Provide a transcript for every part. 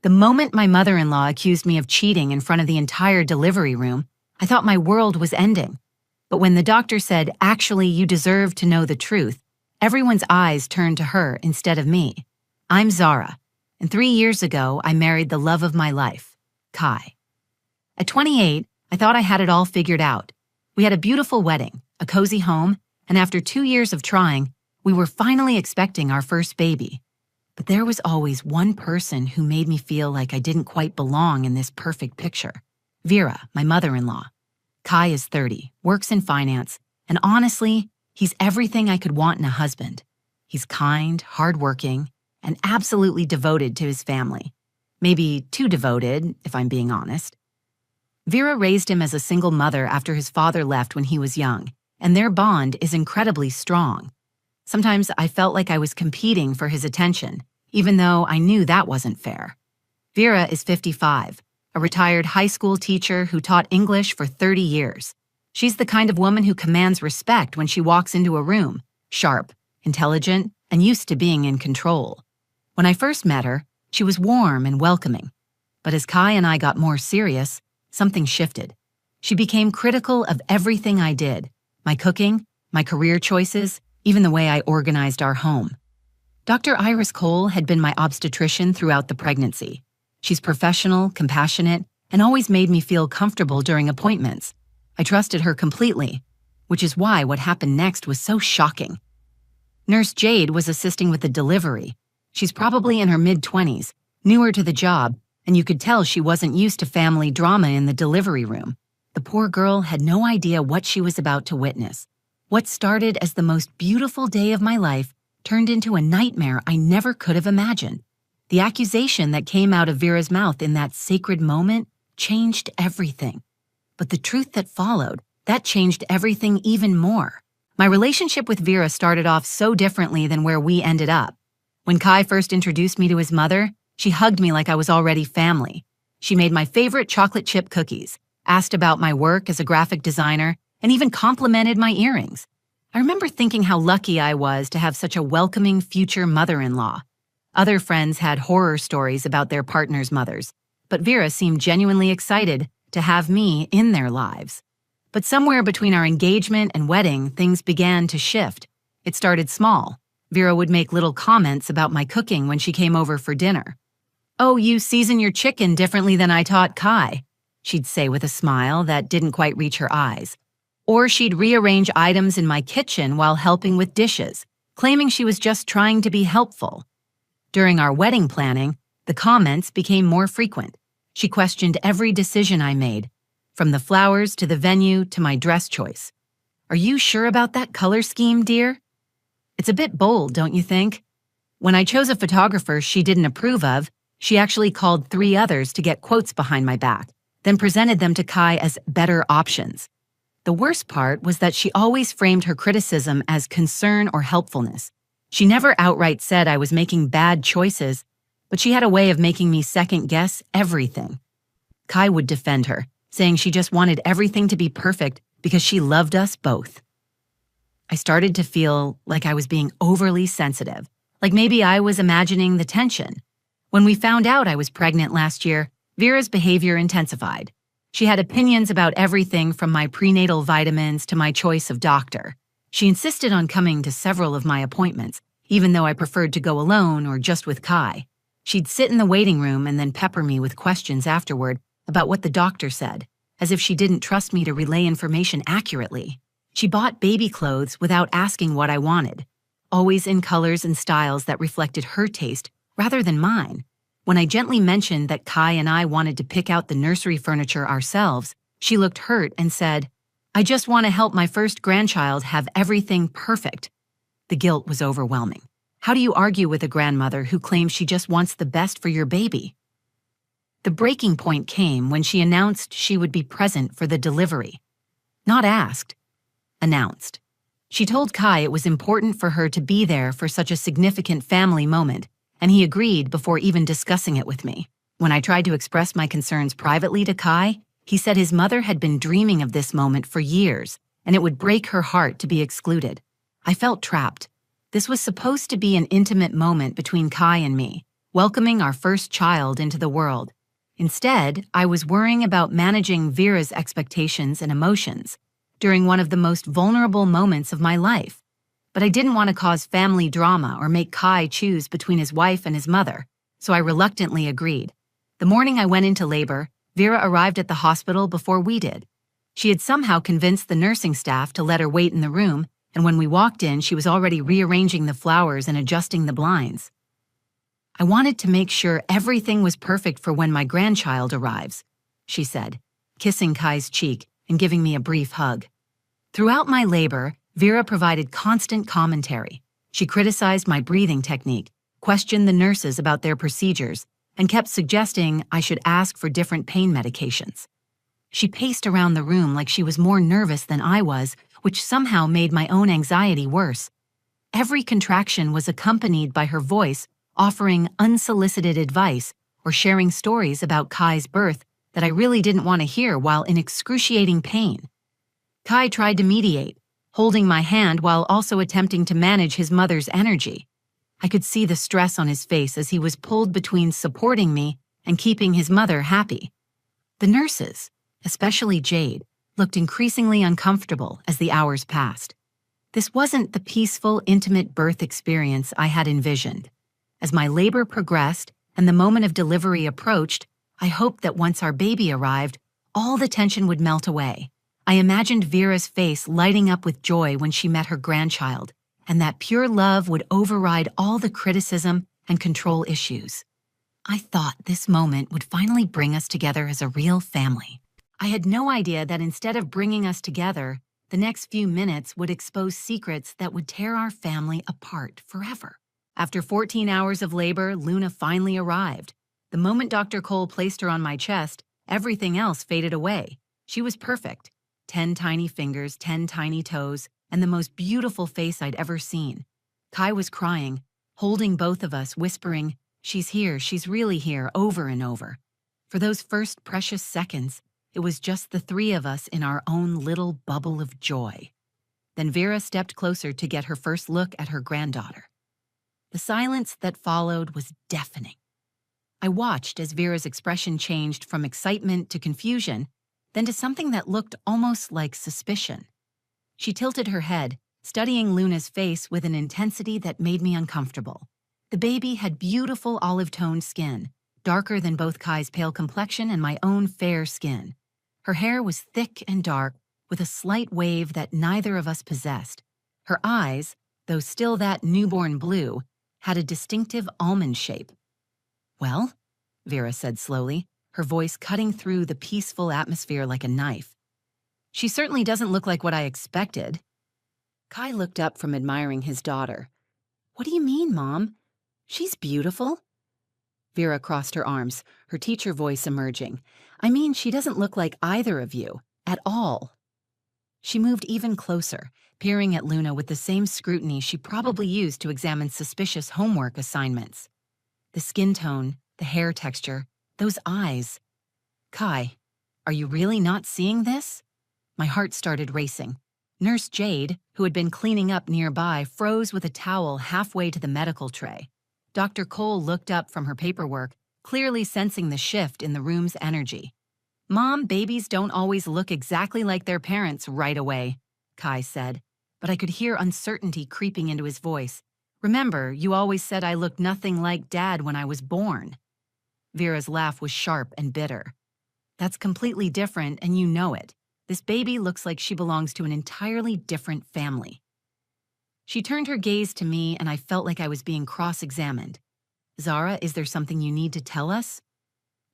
The moment my mother-in-law accused me of cheating in front of the entire delivery room, I thought my world was ending. But when the doctor said, "Actually, you deserve to know the truth," everyone's eyes turned to her instead of me. I'm Zara, and 3 years ago, I married the love of my life, Kai. At 28, I thought I had it all figured out. We had a beautiful wedding, a cozy home, and after 2 years of trying, we were finally expecting our first baby. But there was always one person who made me feel like I didn't quite belong in this perfect picture. Vera, my mother-in-law. Kai is 30, works in finance, and honestly, he's everything I could want in a husband. He's kind, hardworking, and absolutely devoted to his family. Maybe too devoted, if I'm being honest. Vera raised him as a single mother after his father left when he was young, and their bond is incredibly strong. Sometimes I felt like I was competing for his attention, even though I knew that wasn't fair. Vera is 55, a retired high school teacher who taught English for 30 years. She's the kind of woman who commands respect when she walks into a room, sharp, intelligent, and used to being in control. When I first met her, she was warm and welcoming. But as Kai and I got more serious, something shifted. She became critical of everything I did, my cooking, my career choices, even the way I organized our home. Dr. Iris Cole had been my obstetrician throughout the pregnancy. She's professional, compassionate, and always made me feel comfortable during appointments. I trusted her completely, which is why what happened next was so shocking. Nurse Jade was assisting with the delivery. She's probably in her mid-20s, newer to the job, and you could tell she wasn't used to family drama in the delivery room. The poor girl had no idea what she was about to witness. What started as the most beautiful day of my life turned into a nightmare I never could have imagined. The accusation that came out of Vera's mouth in that sacred moment changed everything. But the truth that followed, that changed everything even more. My relationship with Vera started off so differently than where we ended up. When Kai first introduced me to his mother, she hugged me like I was already family. She made my favorite chocolate chip cookies, asked about my work as a graphic designer, and even complimented my earrings. I remember thinking how lucky I was to have such a welcoming future mother-in-law. Other friends had horror stories about their partners' mothers, but Vera seemed genuinely excited to have me in their lives. But somewhere between our engagement and wedding, things began to shift. It started small. Vera would make little comments about my cooking when she came over for dinner. "Oh, you season your chicken differently than I taught Kai," she'd say with a smile that didn't quite reach her eyes. Or she'd rearrange items in my kitchen while helping with dishes, claiming she was just trying to be helpful. During our wedding planning, the comments became more frequent. She questioned every decision I made, from the flowers to the venue to my dress choice. "Are you sure about that color scheme, dear? It's a bit bold, don't you think?" When I chose a photographer she didn't approve of, she actually called 3 others to get quotes behind my back, then presented them to Kai as better options. The worst part was that she always framed her criticism as concern or helpfulness. She never outright said I was making bad choices, but she had a way of making me second-guess everything. Kai would defend her, saying she just wanted everything to be perfect because she loved us both. I started to feel like I was being overly sensitive, like maybe I was imagining the tension. When we found out I was pregnant last year, Vera's behavior intensified. She had opinions about everything from my prenatal vitamins to my choice of doctor. She insisted on coming to several of my appointments, even though I preferred to go alone or just with Kai. She'd sit in the waiting room and then pepper me with questions afterward about what the doctor said, as if she didn't trust me to relay information accurately. She bought baby clothes without asking what I wanted, always in colors and styles that reflected her taste rather than mine. When I gently mentioned that Kai and I wanted to pick out the nursery furniture ourselves, she looked hurt and said, "I just want to help my first grandchild have everything perfect." The guilt was overwhelming. How do you argue with a grandmother who claims she just wants the best for your baby? The breaking point came when she announced she would be present for the delivery. Not asked, announced. She told Kai it was important for her to be there for such a significant family moment, and he agreed before even discussing it with me. When I tried to express my concerns privately to Kai, he said his mother had been dreaming of this moment for years, and it would break her heart to be excluded. I felt trapped. This was supposed to be an intimate moment between Kai and me, welcoming our first child into the world. Instead, I was worrying about managing Vera's expectations and emotions during one of the most vulnerable moments of my life. But I didn't want to cause family drama or make Kai choose between his wife and his mother, so I reluctantly agreed. The morning I went into labor, Vera arrived at the hospital before we did. She had somehow convinced the nursing staff to let her wait in the room, and when we walked in, she was already rearranging the flowers and adjusting the blinds. "I wanted to make sure everything was perfect for when my grandchild arrives," she said, kissing Kai's cheek and giving me a brief hug. Throughout my labor, Vera provided constant commentary. She criticized my breathing technique, questioned the nurses about their procedures, and kept suggesting I should ask for different pain medications. She paced around the room like she was more nervous than I was, which somehow made my own anxiety worse. Every contraction was accompanied by her voice offering unsolicited advice or sharing stories about Kai's birth that I really didn't want to hear while in excruciating pain. Kai tried to mediate, holding my hand while also attempting to manage his mother's energy. I could see the stress on his face as he was pulled between supporting me and keeping his mother happy. The nurses, especially Jade, looked increasingly uncomfortable as the hours passed. This wasn't the peaceful, intimate birth experience I had envisioned. As my labor progressed and the moment of delivery approached, I hoped that once our baby arrived, all the tension would melt away. I imagined Vera's face lighting up with joy when she met her grandchild, and that pure love would override all the criticism and control issues. I thought this moment would finally bring us together as a real family. I had no idea that instead of bringing us together, the next few minutes would expose secrets that would tear our family apart forever. After 14 hours of labor, Luna finally arrived. The moment Dr. Cole placed her on my chest, everything else faded away. She was perfect. 10 tiny fingers, 10 tiny toes, and the most beautiful face I'd ever seen. Kai was crying, holding both of us, whispering, "She's here, she's really here," over and over. For those first precious seconds, it was just the three of us in our own little bubble of joy. Then Vera stepped closer to get her first look at her granddaughter. The silence that followed was deafening. I watched as Vera's expression changed from excitement to confusion, then to something that looked almost like suspicion. She tilted her head, studying Luna's face with an intensity that made me uncomfortable. The baby had beautiful olive-toned skin, darker than both Kai's pale complexion and my own fair skin. Her hair was thick and dark, with a slight wave that neither of us possessed. Her eyes, though still that newborn blue, had a distinctive almond shape. "Well," Vera said slowly, her voice cutting through the peaceful atmosphere like a knife. "She certainly doesn't look like what I expected." Kai looked up from admiring his daughter. "What do you mean, Mom? She's beautiful." Vera crossed her arms, her teacher voice emerging. "I mean, she doesn't look like either of you, at all." She moved even closer, peering at Luna with the same scrutiny she probably used to examine suspicious homework assignments. The skin tone, the hair texture, those eyes. "Kai, are you really not seeing this?" My heart started racing. Nurse Jade, who had been cleaning up nearby, froze with a towel halfway to the medical tray. Dr. Cole looked up from her paperwork, clearly sensing the shift in the room's energy. "Mom, babies don't always look exactly like their parents right away," Kai said, but I could hear uncertainty creeping into his voice. "Remember, you always said I looked nothing like Dad when I was born." Vera's laugh was sharp and bitter. "That's completely different, and you know it. This baby looks like she belongs to an entirely different family." She turned her gaze to me, and I felt like I was being cross-examined. "Zara, is there something you need to tell us?"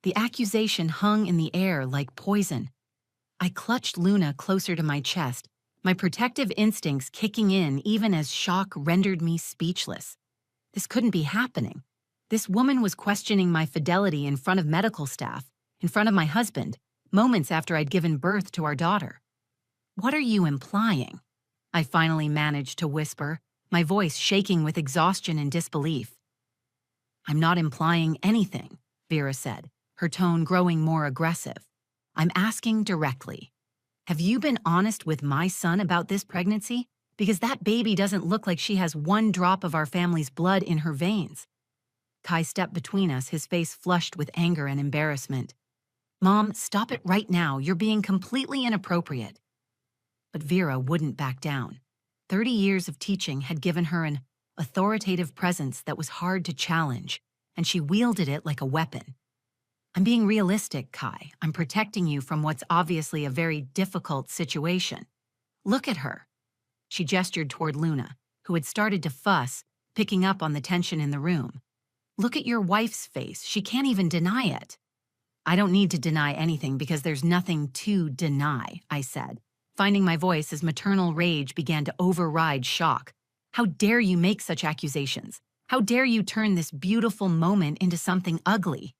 The accusation hung in the air like poison. I clutched Luna closer to my chest, my protective instincts kicking in even as shock rendered me speechless. This couldn't be happening. This woman was questioning my fidelity in front of medical staff, in front of my husband, moments after I'd given birth to our daughter. "What are you implying?" I finally managed to whisper, my voice shaking with exhaustion and disbelief. "I'm not implying anything," Vera said, her tone growing more aggressive. "I'm asking directly. Have you been honest with my son about this pregnancy? Because that baby doesn't look like she has one drop of our family's blood in her veins." Kai stepped between us, his face flushed with anger and embarrassment. "Mom, stop it right now. You're being completely inappropriate." But Vera wouldn't back down. 30 years of teaching had given her an authoritative presence that was hard to challenge, and she wielded it like a weapon. "I'm being realistic, Kai. I'm protecting you from what's obviously a very difficult situation. Look at her." She gestured toward Luna, who had started to fuss, picking up on the tension in the room. "Look at your wife's face. She can't even deny it." "I don't need to deny anything because there's nothing to deny," I said, finding my voice as maternal rage began to override shock. "How dare you make such accusations? How dare you turn this beautiful moment into something ugly?"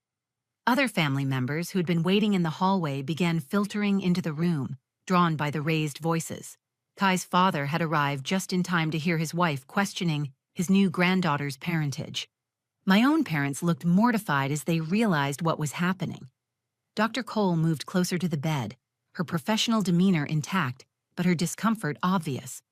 Other family members who had been waiting in the hallway began filtering into the room, drawn by the raised voices. Kai's father had arrived just in time to hear his wife questioning his new granddaughter's parentage. My own parents looked mortified as they realized what was happening. Dr. Cole moved closer to the bed, her professional demeanor intact, but her discomfort obvious.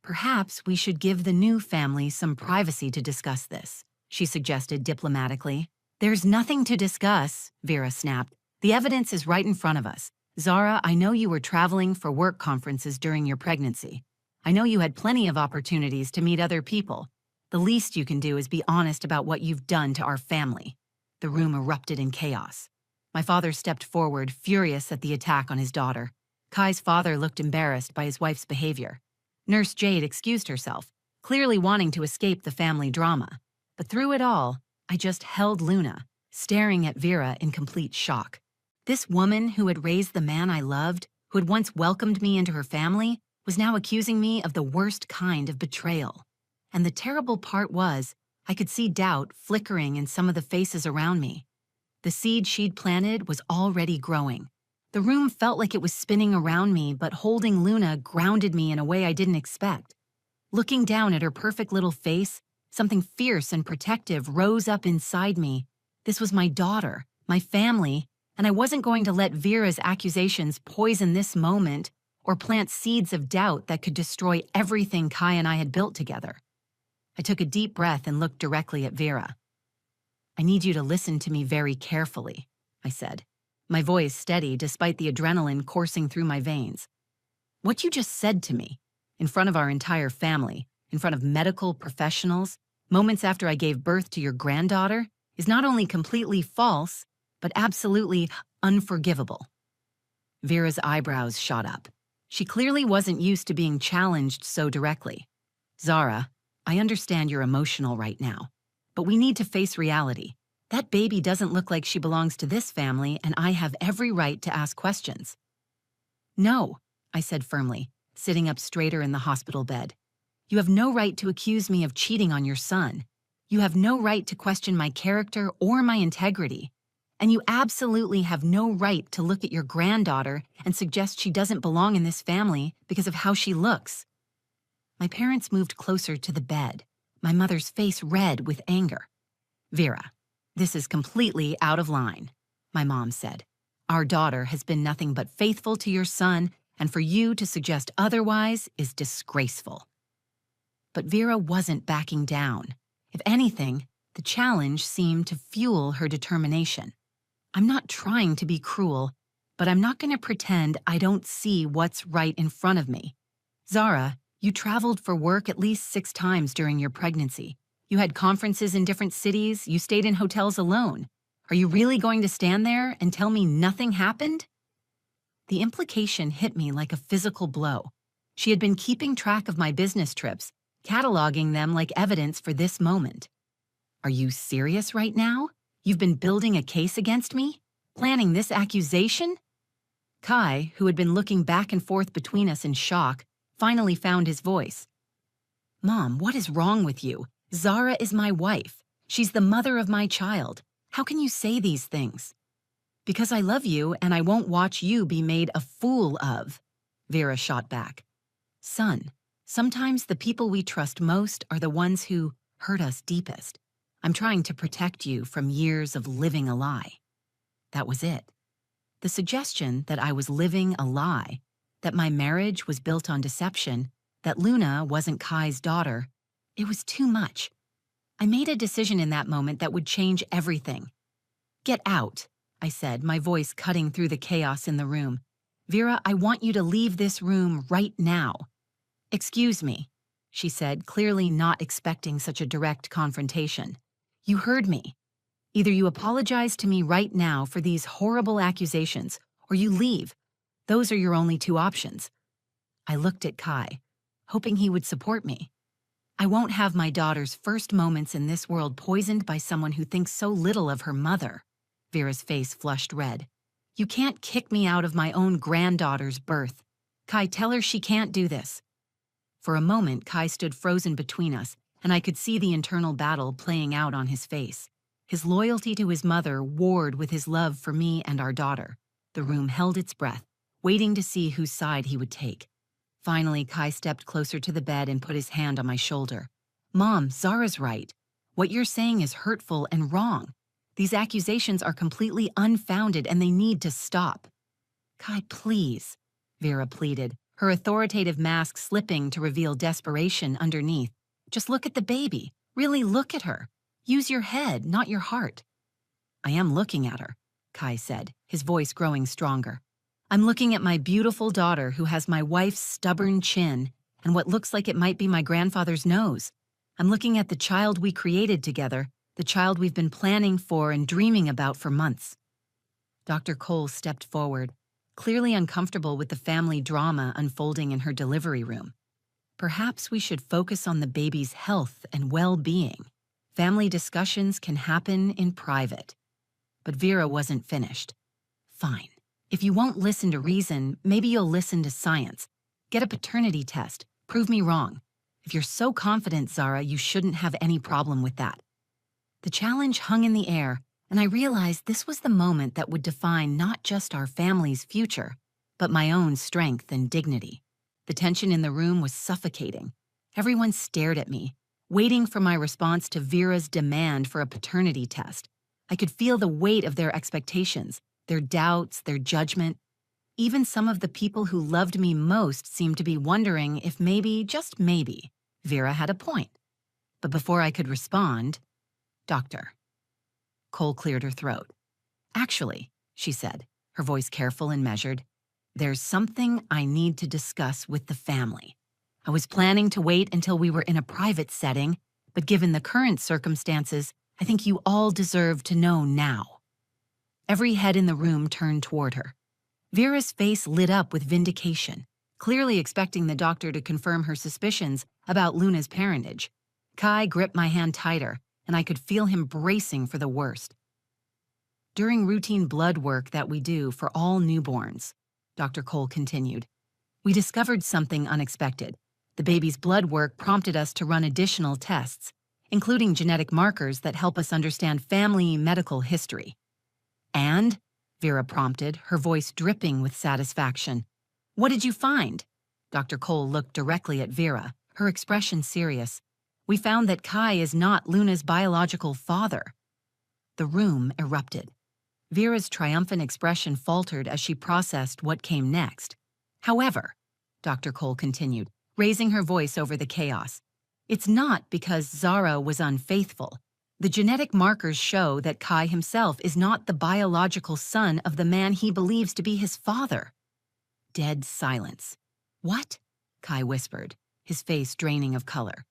"Perhaps we should give the new family some privacy to discuss this," she suggested diplomatically. "There's nothing to discuss," Vera snapped. "The evidence is right in front of us. Zara, I know you were traveling for work conferences during your pregnancy. I know you had plenty of opportunities to meet other people. The least you can do is be honest about what you've done to our family." The room erupted in chaos. My father stepped forward, furious at the attack on his daughter. Kai's father looked embarrassed by his wife's behavior. Nurse Jade excused herself, clearly wanting to escape the family drama. But through it all, I just held Luna, staring at Vera in complete shock. This woman who had raised the man I loved, who had once welcomed me into her family, was now accusing me of the worst kind of betrayal. And the terrible part was, I could see doubt flickering in some of the faces around me. The seed she'd planted was already growing. The room felt like it was spinning around me, but holding Luna grounded me in a way I didn't expect. Looking down at her perfect little face, something fierce and protective rose up inside me. This was my daughter, my family, and I wasn't going to let Vera's accusations poison this moment or plant seeds of doubt that could destroy everything Kai and I had built together. I took a deep breath and looked directly at Vera. "I need you to listen to me very carefully," I said, my voice steady despite the adrenaline coursing through my veins. "What you just said to me, in front of our entire family, in front of medical professionals, moments after I gave birth to your granddaughter, is not only completely false, but absolutely unforgivable." Vera's eyebrows shot up. She clearly wasn't used to being challenged so directly. "Zara, I understand you're emotional right now, but we need to face reality. That baby doesn't look like she belongs to this family, and I have every right to ask questions." "No," I said firmly, sitting up straighter in the hospital bed. "You have no right to accuse me of cheating on your son. You have no right to question my character or my integrity. And you absolutely have no right to look at your granddaughter and suggest she doesn't belong in this family because of how she looks." My parents moved closer to the bed, my mother's face red with anger. "Vera, this is completely out of line," my mom said. "Our daughter has been nothing but faithful to your son, and for you to suggest otherwise is disgraceful." But Vera wasn't backing down. If anything, the challenge seemed to fuel her determination. "I'm not trying to be cruel, but I'm not going to pretend I don't see what's right in front of me. Zara, you traveled for work at least 6 times during your pregnancy. You had conferences in different cities. You stayed in hotels alone. Are you really going to stand there and tell me nothing happened?" The implication hit me like a physical blow. She had been keeping track of my business trips, cataloging them like evidence for this moment. "Are you serious right now? You've been building a case against me? Planning this accusation?" Kai, who had been looking back and forth between us in shock, finally found his voice. "Mom, what is wrong with you? Zara is my wife. She's the mother of my child. How can you say these things?" "Because I love you and I won't watch you be made a fool of," Vera shot back. "Son, sometimes the people we trust most are the ones who hurt us deepest. I'm trying to protect you from years of living a lie." That was it. The suggestion that I was living a lie, that my marriage was built on deception, that Luna wasn't Kai's daughter, it was too much. I made a decision in that moment that would change everything. Get out, I said, my voice cutting through the chaos in the room. Vera, I want you to leave this room right now. Excuse me, she said, clearly not expecting such a direct confrontation. You heard me. Either you apologize to me right now for these horrible accusations, or you leave. Those are your only two options. I looked at Kai, hoping he would support me. I won't have my daughter's first moments in this world poisoned by someone who thinks so little of her mother. Vera's face flushed red. You can't kick me out of my own granddaughter's birth. Kai, tell her she can't do this. For a moment, Kai stood frozen between us, and I could see the internal battle playing out on his face. His loyalty to his mother warred with his love for me and our daughter. The room held its breath, waiting to see whose side he would take. Finally, Kai stepped closer to the bed and put his hand on my shoulder. Mom, Zara's right. What you're saying is hurtful and wrong. These accusations are completely unfounded and they need to stop. Kai, please, Vera pleaded, her authoritative mask slipping to reveal desperation underneath. Just look at the baby. Really look at her. Use your head, not your heart. I am looking at her, Kai said, his voice growing stronger. I'm looking at my beautiful daughter who has my wife's stubborn chin and what looks like it might be my grandfather's nose. I'm looking at the child we created together, the child we've been planning for and dreaming about for months. Dr. Cole stepped forward, clearly uncomfortable with the family drama unfolding in her delivery room. Perhaps we should focus on the baby's health and well-being. Family discussions can happen in private. But Vera wasn't finished. Fine. If you won't listen to reason, maybe you'll listen to science. Get a paternity test. Prove me wrong. If you're so confident, Zara, you shouldn't have any problem with that. The challenge hung in the air, and I realized this was the moment that would define not just our family's future, but my own strength and dignity. The tension in the room was suffocating. Everyone stared at me, waiting for my response to Vera's demand for a paternity test. I could feel the weight of their expectations, their doubts, their judgment. Even some of the people who loved me most seemed to be wondering if maybe, just maybe, Vera had a point. But before I could respond, Doctor. Cole cleared her throat. Actually, she said, her voice careful and measured, there's something I need to discuss with the family. I was planning to wait until we were in a private setting, but given the current circumstances, I think you all deserve to know now. Every head in the room turned toward her. Vera's face lit up with vindication, clearly expecting the doctor to confirm her suspicions about Luna's parentage. Kai gripped my hand tighter, and I could feel him bracing for the worst. During routine blood work that we do for all newborns, Dr. Cole continued, we discovered something unexpected. The baby's blood work prompted us to run additional tests, including genetic markers that help us understand family medical history. And, Vera prompted, her voice dripping with satisfaction. What did you find? Dr. Cole looked directly at Vera, her expression serious. We found that Kai is not Luna's biological father. The room erupted. Vera's triumphant expression faltered as she processed what came next. However, Dr. Cole continued, raising her voice over the chaos, it's not because Zara was unfaithful. The genetic markers show that Kai himself is not the biological son of the man he believes to be his father. Dead silence. What? Kai whispered, his face draining of color.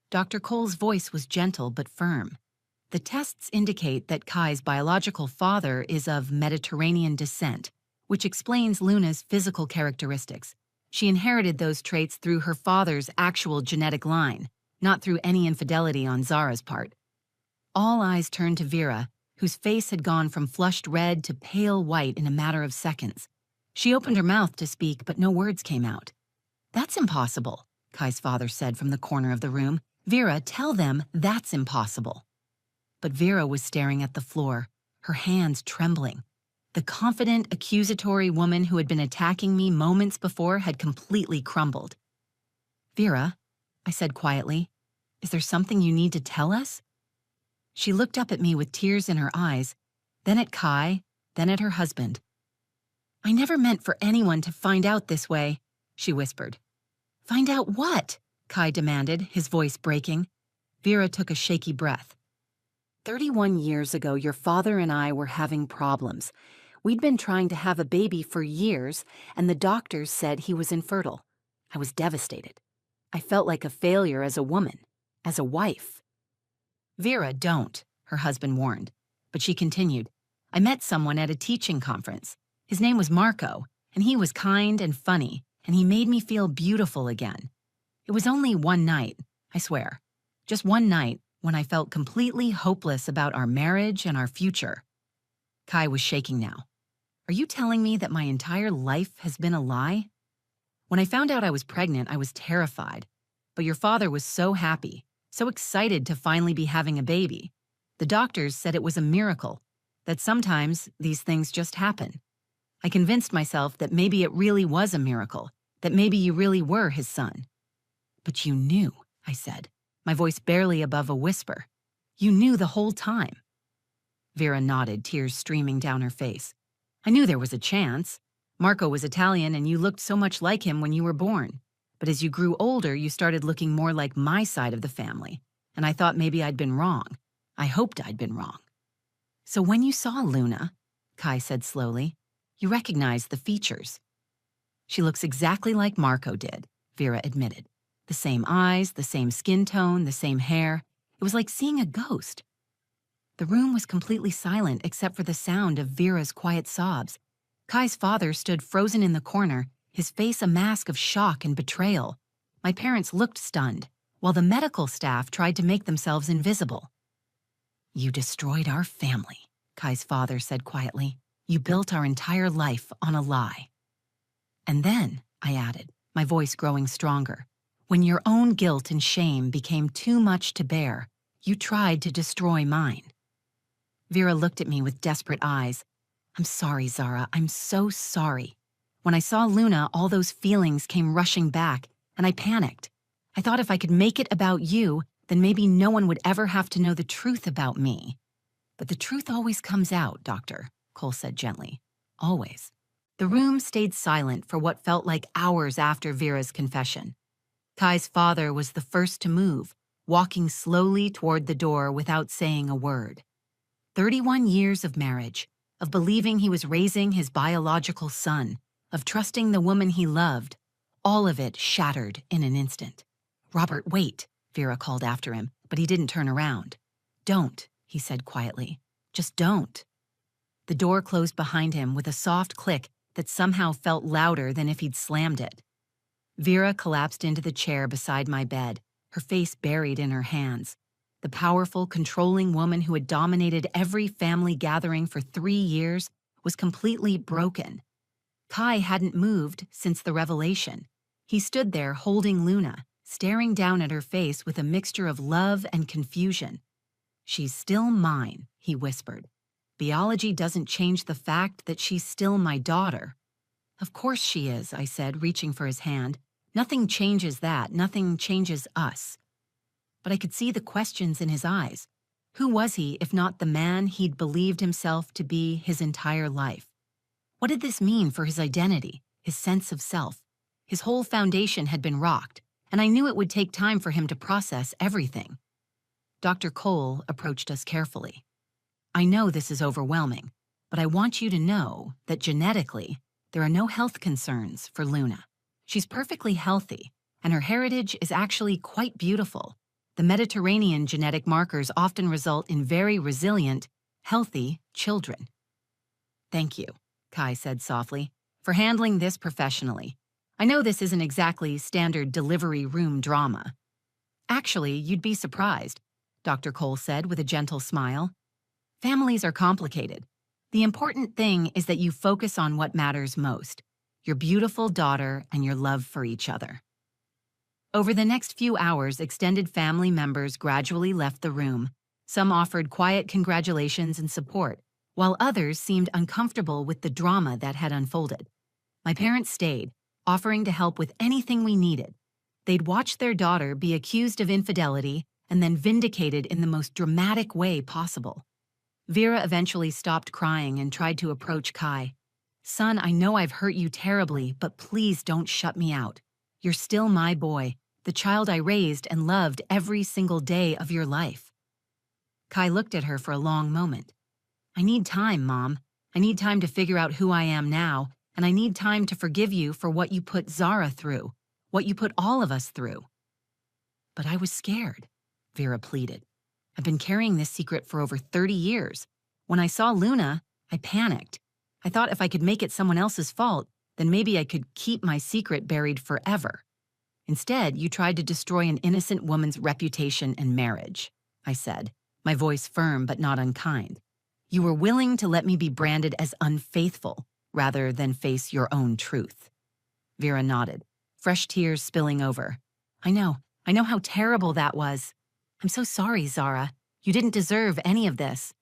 Dr. Cole's voice was gentle but firm. The tests indicate that Kai's biological father is of Mediterranean descent, which explains Luna's physical characteristics. She inherited those traits through her father's actual genetic line, not through any infidelity on Zara's part. All eyes turned to Vera, whose face had gone from flushed red to pale white in a matter of seconds. She opened her mouth to speak, but no words came out. That's impossible, Kai's father said from the corner of the room. Vera, tell them that's impossible. But Vera was staring at the floor, her hands trembling. The confident, accusatory woman who had been attacking me moments before had completely crumbled. Vera, I said quietly, is there something you need to tell us? She looked up at me with tears in her eyes, then at Kai, then at her husband. I never meant for anyone to find out this way, she whispered. Find out what? Kai demanded, his voice breaking. Vera took a shaky breath. 31 years ago, your father and I were having problems. We'd been trying to have a baby for years, and the doctors said he was infertile. I was devastated. I felt like a failure as a woman, as a wife. Vera, don't, her husband warned. But she continued, I met someone at a teaching conference. His name was Marco, and he was kind and funny, and he made me feel beautiful again. It was only one night, I swear. Just one night when I felt completely hopeless about our marriage and our future. Kai was shaking now. Are you telling me that my entire life has been a lie? When I found out I was pregnant, I was terrified. But your father was so happy, so excited to finally be having a baby. The doctors said it was a miracle, that sometimes these things just happen. I convinced myself that maybe it really was a miracle, that maybe you really were his son. But you knew, I said, my voice barely above a whisper. You knew the whole time. Vera nodded, tears streaming down her face. I knew there was a chance. Marco was Italian and you looked so much like him when you were born. But as you grew older, you started looking more like my side of the family. And I thought maybe I'd been wrong. I hoped I'd been wrong. So when you saw Luna, Kai said slowly, you recognized the features. She looks exactly like Marco did, Vera admitted. The same eyes, the same skin tone, the same hair. It was like seeing a ghost. The room was completely silent except for the sound of Vera's quiet sobs. Kai's father stood frozen in the corner, his face a mask of shock and betrayal. My parents looked stunned, while the medical staff tried to make themselves invisible. You destroyed our family, Kai's father said quietly. You built our entire life on a lie. And then, I added, my voice growing stronger, when your own guilt and shame became too much to bear, you tried to destroy mine. Vera looked at me with desperate eyes. I'm sorry, Zara. I'm so sorry. When I saw Luna, all those feelings came rushing back, and I panicked. I thought if I could make it about you, then maybe no one would ever have to know the truth about me. But the truth always comes out, Doctor, Cole said gently. Always. The room stayed silent for what felt like hours after Vera's confession. Kai's father was the first to move, walking slowly toward the door without saying a word. 31 years of marriage, of believing he was raising his biological son, of trusting the woman he loved, all of it shattered in an instant. Robert, wait, Vera called after him, but he didn't turn around. Don't, he said quietly. Just don't. The door closed behind him with a soft click that somehow felt louder than if he'd slammed it. Vera collapsed into the chair beside my bed, her face buried in her hands. The powerful, controlling woman who had dominated every family gathering for 3 years was completely broken. Kai hadn't moved since the revelation. He stood there holding Luna, staring down at her face with a mixture of love and confusion. She's still mine, he whispered. Biology doesn't change the fact that she's still my daughter. Of course she is, I said, reaching for his hand. Nothing changes that. Nothing changes us. But I could see the questions in his eyes. Who was he if not the man he'd believed himself to be his entire life? What did this mean for his identity, his sense of self? His whole foundation had been rocked, and I knew it would take time for him to process everything. Dr. Cole approached us carefully. I know this is overwhelming, but I want you to know that genetically, there are no health concerns for Luna. She's perfectly healthy, and her heritage is actually quite beautiful. The Mediterranean genetic markers often result in very resilient, healthy children. Thank you, Kai said softly, for handling this professionally. I know this isn't exactly standard delivery room drama. Actually, you'd be surprised, Dr. Cole said with a gentle smile. Families are complicated. The important thing is that you focus on what matters most, your beautiful daughter and your love for each other. Over the next few hours, extended family members gradually left the room. Some offered quiet congratulations and support, while others seemed uncomfortable with the drama that had unfolded. My parents stayed, offering to help with anything we needed. They'd watched their daughter be accused of infidelity and then vindicated in the most dramatic way possible. Vera eventually stopped crying and tried to approach Kai. Son, I know I've hurt you terribly, but please don't shut me out. You're still my boy, the child I raised and loved every single day of your life. Kai looked at her for a long moment. I need time, Mom. I need time to figure out who I am now, and I need time to forgive you for what you put Zara through, what you put all of us through. But I was scared, Vera pleaded. I've been carrying this secret for over 30 years. When I saw Luna, I panicked. I thought if I could make it someone else's fault, then maybe I could keep my secret buried forever. Instead, you tried to destroy an innocent woman's reputation and marriage, I said, my voice firm but not unkind. You were willing to let me be branded as unfaithful rather than face your own truth. Vera nodded, fresh tears spilling over. I know how terrible that was. I'm so sorry, Zara. You didn't deserve any of this.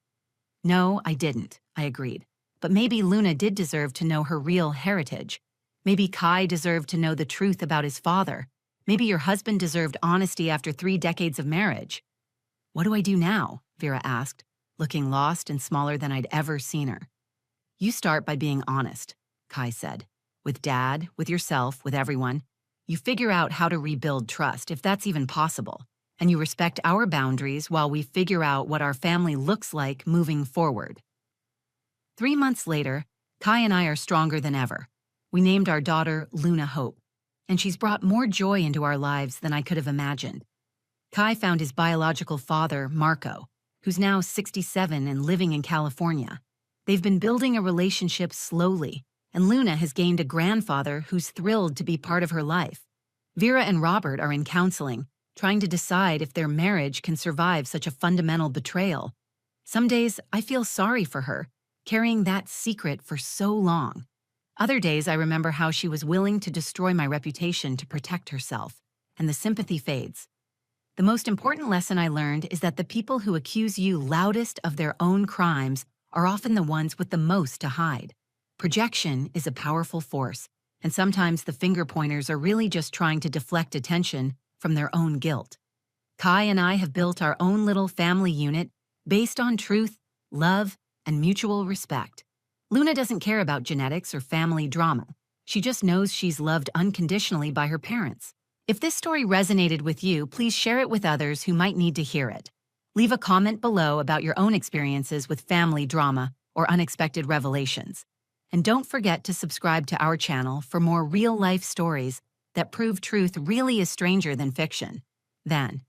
No, I didn't, I agreed. But maybe Luna did deserve to know her real heritage. Maybe Kai deserved to know the truth about his father. Maybe your husband deserved honesty after 3 decades of marriage. What do I do now? Vera asked, looking lost and smaller than I'd ever seen her. You start by being honest, Kai said. With Dad, with yourself, with everyone. You figure out how to rebuild trust, if that's even possible. And you respect our boundaries while we figure out what our family looks like moving forward. 3 months later, Kai and I are stronger than ever. We named our daughter Luna Hope, and she's brought more joy into our lives than I could have imagined. Kai found his biological father, Marco, who's now 67 and living in California. They've been building a relationship slowly, and Luna has gained a grandfather who's thrilled to be part of her life. Vera and Robert are in counseling, trying to decide if their marriage can survive such a fundamental betrayal. Some days, I feel sorry for her, carrying that secret for so long. Other days, I remember how she was willing to destroy my reputation to protect herself, and the sympathy fades. The most important lesson I learned is that the people who accuse you loudest of their own crimes are often the ones with the most to hide. Projection is a powerful force, and sometimes the finger pointers are really just trying to deflect attention from their own guilt. Kai and I have built our own little family unit based on truth, love, and mutual respect. Luna doesn't care about genetics or family drama. She just knows she's loved unconditionally by her parents. If this story resonated with you, please share it with others who might need to hear it. Leave a comment below about your own experiences with family drama or unexpected revelations. And don't forget to subscribe to our channel for more real-life stories that prove truth really is stranger than fiction. Then,